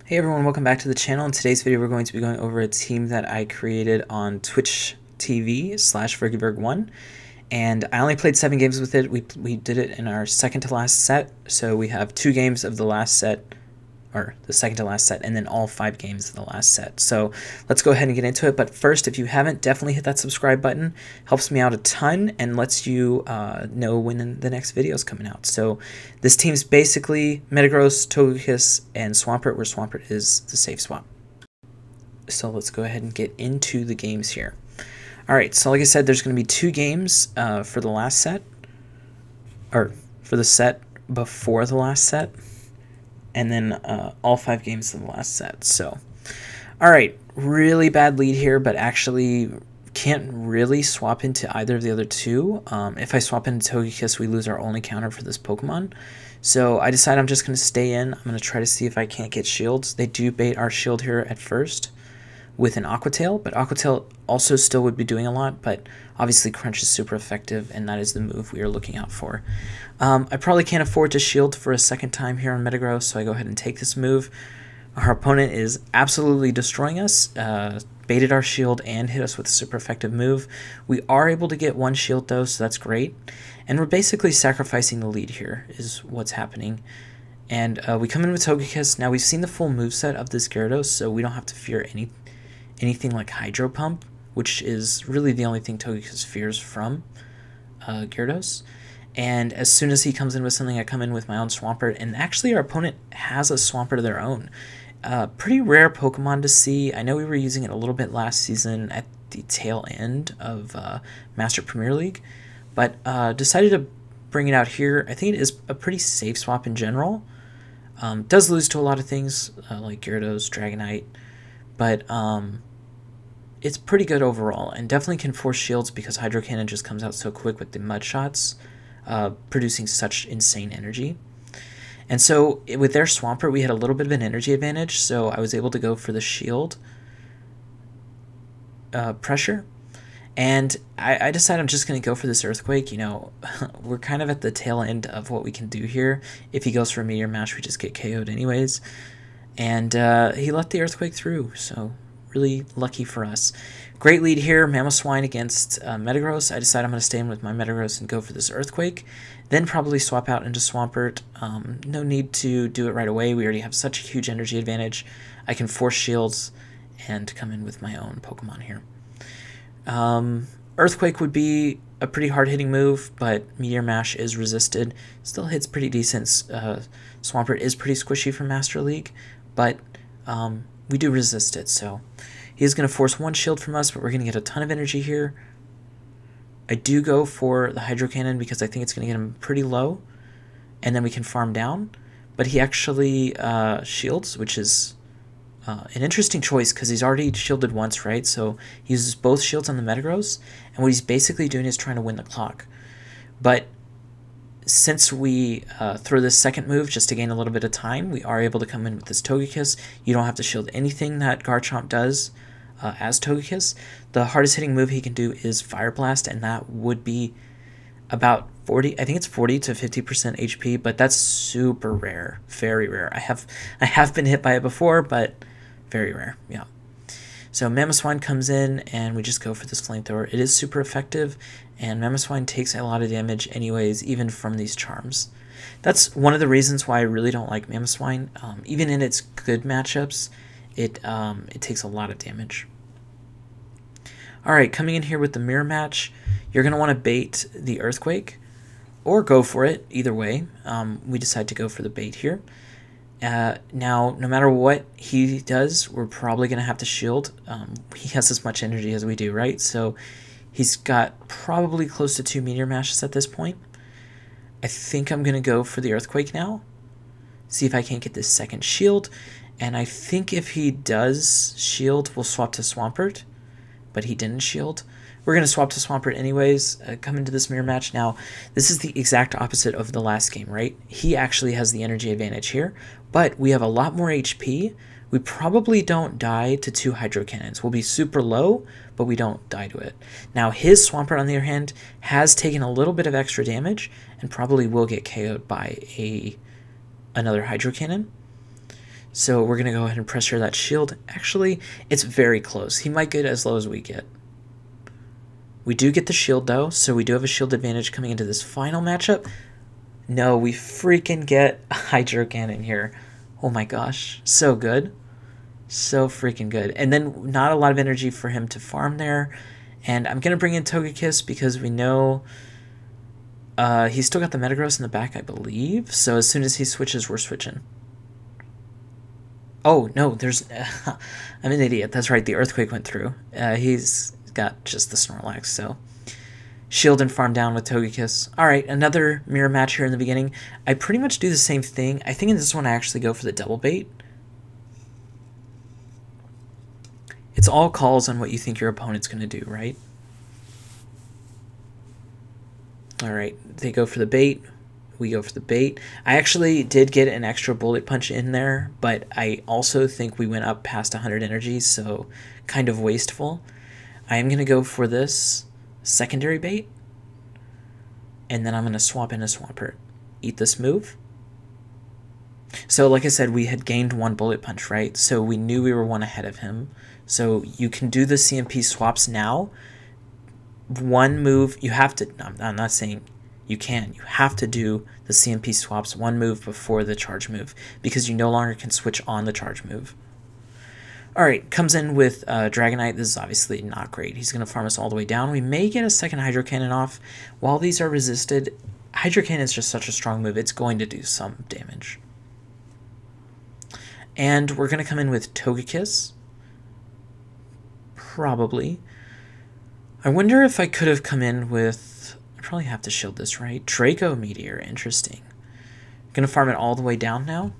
Hey everyone, welcome back to the channel. In today's video we're going to be going over a team that I created on Twitch TV / Vergyverg 1, and I only played 7 games with it. We did it in our second to last set, so we have 2 games of the last set, or the second to last set, and then all 5 games of the last set. So let's go ahead and get into it. But first, if you haven't, definitely hit that subscribe button. Helps me out a ton and lets you know when the next video is coming out. So this team's basically Metagross, Togekiss, and Swampert, where Swampert is the safe swap. So let's go ahead and get into the games here. Alright, so like I said, there's going to be 2 games for the last set, or for the set before the last set, and then all 5 games of the last set. So, alright, really bad lead here, but actually can't really swap into either of the other 2. If I swap into Togekiss, we lose our only counter for this Pokemon. So I decide I'm just going to stay in. I'm going to try to see if I can't get shields. They do bait our shield here at first with an Aqua Tail, but Aqua Tail also still would be doing a lot, but obviously Crunch is super effective, and that is the move we are looking out for. I probably can't afford to shield for a second time here on Metagross, so I go ahead and take this move. Our opponent is absolutely destroying us, baited our shield and hit us with a super effective move. We are able to get 1 shield though, so that's great. And we're basically sacrificing the lead here is what's happening. And we come in with Togekiss. Now we've seen the full moveset of this Gyarados, so we don't have to fear anything like Hydro Pump, which is really the only thing Togekiss fears from Gyarados. And as soon as he comes in with something, I come in with my own Swampert, and actually our opponent has a Swampert of their own. Pretty rare Pokemon to see. I know we were using it a little bit last season at the tail end of Master Premier League, but decided to bring it out here. I think it is a pretty safe swap in general. Does lose to a lot of things like Gyarados, Dragonite, but it's pretty good overall, and definitely can force shields because Hydro Cannon just comes out so quick with the mud shots, producing such insane energy. And so with their Swampert, we had a little bit of an energy advantage, so I was able to go for the shield pressure. And I decided I'm just going to go for this Earthquake. You know, we're kind of at the tail end of what we can do here. If he goes for a Meteor Mash, we just get KO'd anyways. And he let the Earthquake through, so really lucky for us. Great lead here, Mamoswine against Metagross. I decide I'm going to stay in with my Metagross and go for this Earthquake. Then probably swap out into Swampert. No need to do it right away. We already have such a huge energy advantage. I can force shields and come in with my own Pokemon here. Earthquake would be a pretty hard-hitting move, but Meteor Mash is resisted. Still hits pretty decent. Swampert is pretty squishy for Master League, but we do resist it, so he's going to force 1 shield from us, but we're going to get a ton of energy here. I do go for the Hydro Cannon because I think it's going to get him pretty low, and then we can farm down. But he actually shields, which is an interesting choice because he's already shielded once, right? So he uses both shields on the Metagross, and what he's basically doing is trying to win the clock. But since we throw this second move just to gain a little bit of time, we are able to come in with this Togekiss. You don't have to shield anything that Garchomp does as Togekiss. The hardest hitting move he can do is Fire Blast, and that would be about 40, I think it's 40 to 50% HP, but that's super rare, very rare. I have been hit by it before, but very rare, yeah. So Mamoswine comes in, and we just go for this Flamethrower. It is super effective, and Mamoswine takes a lot of damage anyways, even from these charms. That's one of the reasons why I really don't like Mamoswine. Even in its good matchups, it takes a lot of damage. Alright, coming in here with the Mirror Match, you're going to want to bait the Earthquake, or go for it, either way. We decide to go for the bait here. Now, no matter what he does, we're probably going to have to shield. He has as much energy as we do, right? So he's got probably close to 2 Meteor Mashes at this point. I think I'm going to go for the Earthquake now. See if I can't get this second shield. And I think if he does shield, we'll swap to Swampert. But he didn't shield. We're going to swap to Swampert anyways, come into this mirror match. Now, this is the exact opposite of the last game, right? He actually has the energy advantage here, but we have a lot more HP. We probably don't die to 2 Hydro Cannons. We'll be super low, but we don't die to it. Now, his Swampert, on the other hand, has taken a little bit of extra damage and probably will get KO'd by another Hydro Cannon. So we're going to go ahead and pressure that shield. Actually, it's very close. He might get as low as we get. We do get the shield, though, so we do have a shield advantage coming into this final matchup. No, we freaking get a Hydro Cannon here. Oh my gosh, so good. So freaking good. And then not a lot of energy for him to farm there. And I'm going to bring in Togekiss because we know he's still got the Metagross in the back, I believe. So as soon as he switches, we're switching. Oh, no, there's... I'm an idiot. That's right, the Earthquake went through. He's got just the Snorlax, so... Shield and farm down with Togekiss. Alright, another mirror match here in the beginning. I pretty much do the same thing. I think in this one I actually go for the double bait. It's all calls on what you think your opponent's going to do, right? Alright, they go for the bait. We go for the bait. I actually did get an extra bullet punch in there, but I also think we went up past 100 energy, so kind of wasteful. I am going to go for this secondary bait, and then I'm going to swap in a Swampert. Eat this move. So like I said, we had gained one bullet punch, right? So we knew we were one ahead of him. So you can do the CMP swaps now. One move, you have to, I'm not saying you can, you have to do the CMP swaps one move before the charge move, because you no longer can switch on the charge move. Alright, comes in with Dragonite. This is obviously not great. He's going to farm us all the way down. We may get a second Hydro Cannon off. While these are resisted, Hydro Cannon is just such a strong move. It's going to do some damage. And we're going to come in with Togekiss. Probably. I wonder if I could have come in with... I probably have to shield this, right? Draco Meteor. Interesting. Going to farm it all the way down now.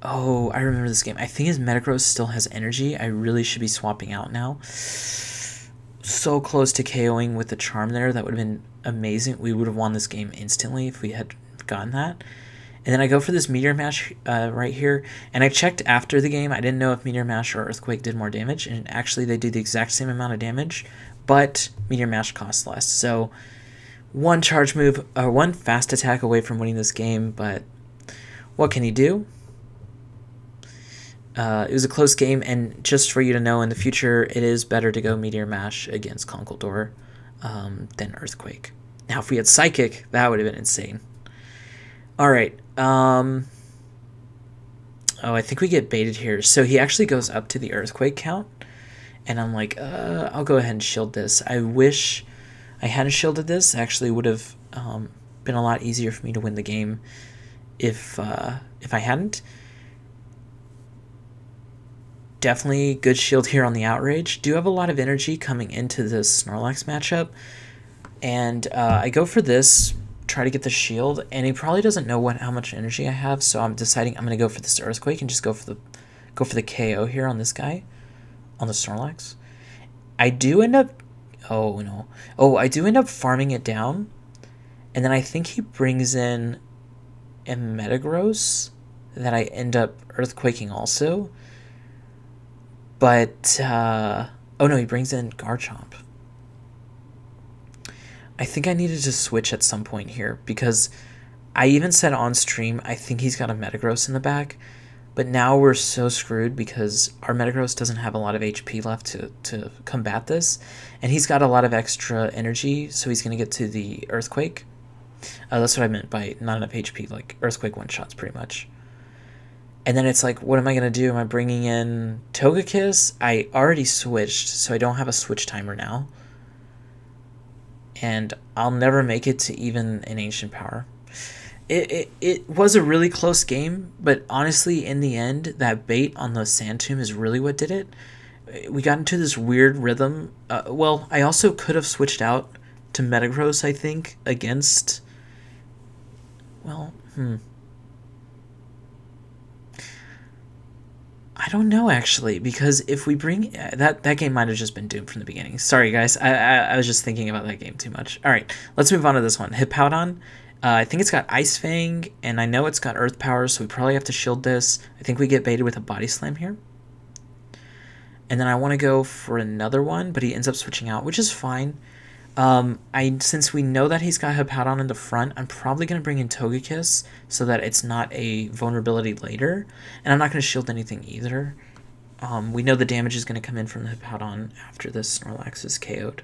Oh, I remember this game. I think his Metagross still has energy. I really should be swapping out now. So close to KOing with the charm there. That would have been amazing. We would have won this game instantly if we had gotten that. And then I go for this Meteor Mash right here. And I checked after the game. I didn't know if Meteor Mash or Earthquake did more damage. And actually they do the exact same amount of damage. But Meteor Mash costs less. So one charge move, or one fast attack away from winning this game. But what can he do? It was a close game, and just for you to know, in the future, it is better to go Meteor Mash against Conkeldurr than Earthquake. Now, if we had Psychic, that would have been insane. Alright, oh, I think we get baited here. So he actually goes up to the Earthquake count, and I'm like, I'll go ahead and shield this. I wish I hadn't shielded this. It actually would have been a lot easier for me to win the game if I hadn't. Definitely good shield here on the Outrage. Do have a lot of energy coming into this Snorlax matchup. And I go for this, try to get the shield, and he probably doesn't know how much energy I have, so I'm deciding I'm going to go for this Earthquake and just go for the KO here on this guy, on the Snorlax. I do end up... Oh, no. Oh, I do end up farming it down, and then I think he brings in a Metagross that I end up Earthquaking also. But, oh no, he brings in Garchomp. I think I needed to switch at some point here, because I even said on stream, I think he's got a Metagross in the back, but now we're so screwed because our Metagross doesn't have a lot of HP left to combat this, and he's got a lot of extra energy, so he's going to get to the Earthquake. That's what I meant by not enough HP, like Earthquake one-shots pretty much. And then it's like, what am I going to do? Am I bringing in Togekiss? I already switched, so I don't have a switch timer now. And I'll never make it to even an Ancient Power. It was a really close game, but honestly, in the end, that bait on the Sand Tomb is really what did it. We got into this weird rhythm. Well, I also could have switched out to Metagross, I think, against... Well, I don't know, actually, because if we bring... That game might have just been doomed from the beginning. Sorry, guys. I was just thinking about that game too much. All right, let's move on to this one. Hippowdon. I think it's got Ice Fang, and I know it's got Earth Power, so we probably have to shield this. I think we get baited with a Body Slam here. And then I want to go for another one, but he ends up switching out, which is fine. Since we know that he's got Hippowdon in the front, I'm probably going to bring in Togekiss so that it's not a vulnerability later. And I'm not going to shield anything either. We know the damage is going to come in from the Hippowdon after this Snorlax is KO'd.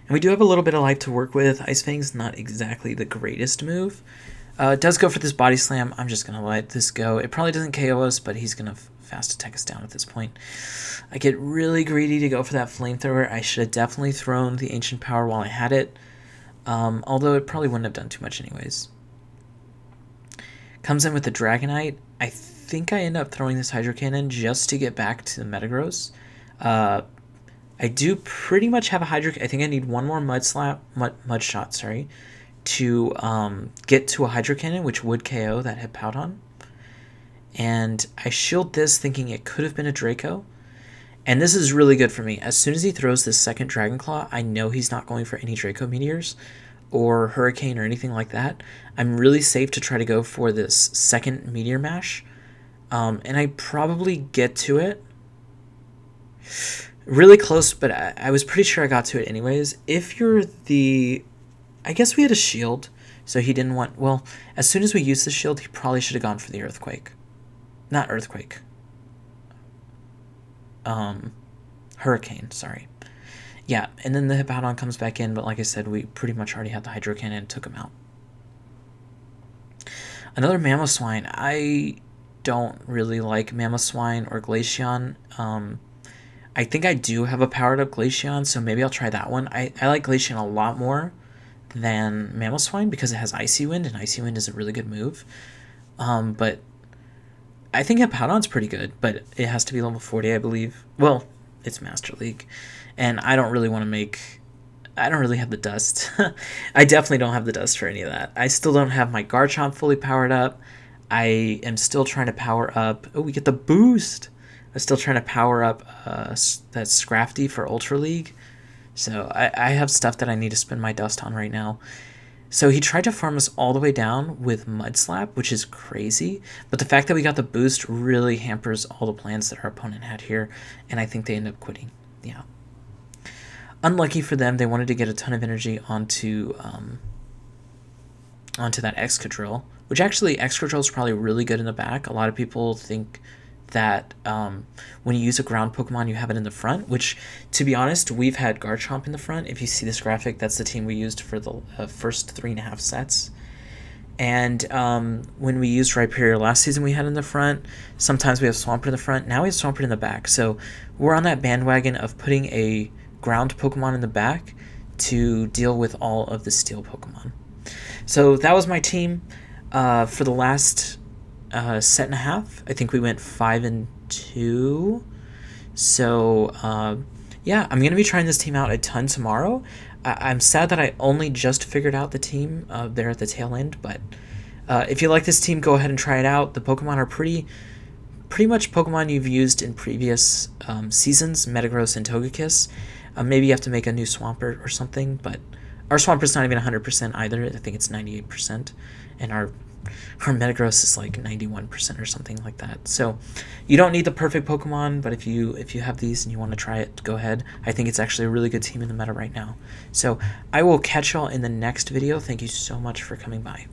And we do have a little bit of life to work with. Ice Fang's not exactly the greatest move. It does go for this Body Slam. I'm just going to let this go. It probably doesn't KO us, but he's going to fast attack us down at this point. I get really greedy to go for that Flamethrower. I should have definitely thrown the Ancient Power while I had it. Although it probably wouldn't have done too much anyways. Comes in with the Dragonite. I think I end up throwing this Hydro Cannon just to get back to the Metagross. I do pretty much have a Hydro. I think I need one more Mud Shot, sorry, to get to a Hydro Cannon, which would KO that Hippowdon. And I shield this thinking it could have been a Draco. And this is really good for me. As soon as he throws this second Dragon Claw, I know he's not going for any Draco Meteors or Hurricane or anything like that. I'm really safe to try to go for this second Meteor Mash. And I probably get to it. Really close, but I was pretty sure I got to it anyways. If you're the... I guess we had a shield, so he didn't want... Well, as soon as we used the shield, he probably should have gone for the Earthquake. Not Earthquake. Hurricane, sorry. Yeah, and then the Hippowdon comes back in, but like I said, we pretty much already had the Hydro Cannon and took him out. Another Mamoswine. I don't really like Mamoswine or Glaceon. I think I do have a powered up Glaceon, so maybe I'll try that one. I like Glaceon a lot more than Mamoswine because it has Icy Wind, and Icy Wind is a really good move. But I think Hippowdon's pretty good, but it has to be level 40, I believe. Well, it's Master League, and I don't really want to make... I don't really have the dust. I definitely don't have the dust for any of that. I still don't have my Garchomp fully powered up. I am still trying to power up... Oh, we get the boost! I'm still trying to power up that Scrafty for Ultra League. So I have stuff that I need to spend my dust on right now. So he tried to farm us all the way down with Mud Slap, which is crazy. But the fact that we got the boost really hampers all the plans that our opponent had here. And I think they end up quitting. Yeah. Unlucky for them, they wanted to get a ton of energy onto that Excadrill. Which actually, Excadrill is probably really good in the back. A lot of people think that when you use a ground Pokemon, you have it in the front, which, to be honest, we've had Garchomp in the front. If you see this graphic, that's the team we used for the first 3.5 sets. And when we used Rhyperior last season, we had in the front. Sometimes we have Swampert in the front. Now we have Swampert in the back. So we're on that bandwagon of putting a ground Pokemon in the back to deal with all of the steel Pokemon. So that was my team for the last... set and a half. I think we went 5-2. So yeah, I'm gonna be trying this team out a ton tomorrow. I'm sad that I only just figured out the team there at the tail end, but if you like this team, go ahead and try it out. The Pokemon are pretty much Pokemon you've used in previous seasons, Metagross and Togekiss. Maybe you have to make a new Swampert or something, but our Swampert's not even 100% either. I think it's 98%, and our Metagross is like 91% or something like that. So you don't need the perfect Pokemon, but if you have these and you want to try it, go ahead. I think it's actually a really good team in the meta right now. So I will catch y'all in the next video. Thank you so much for coming by.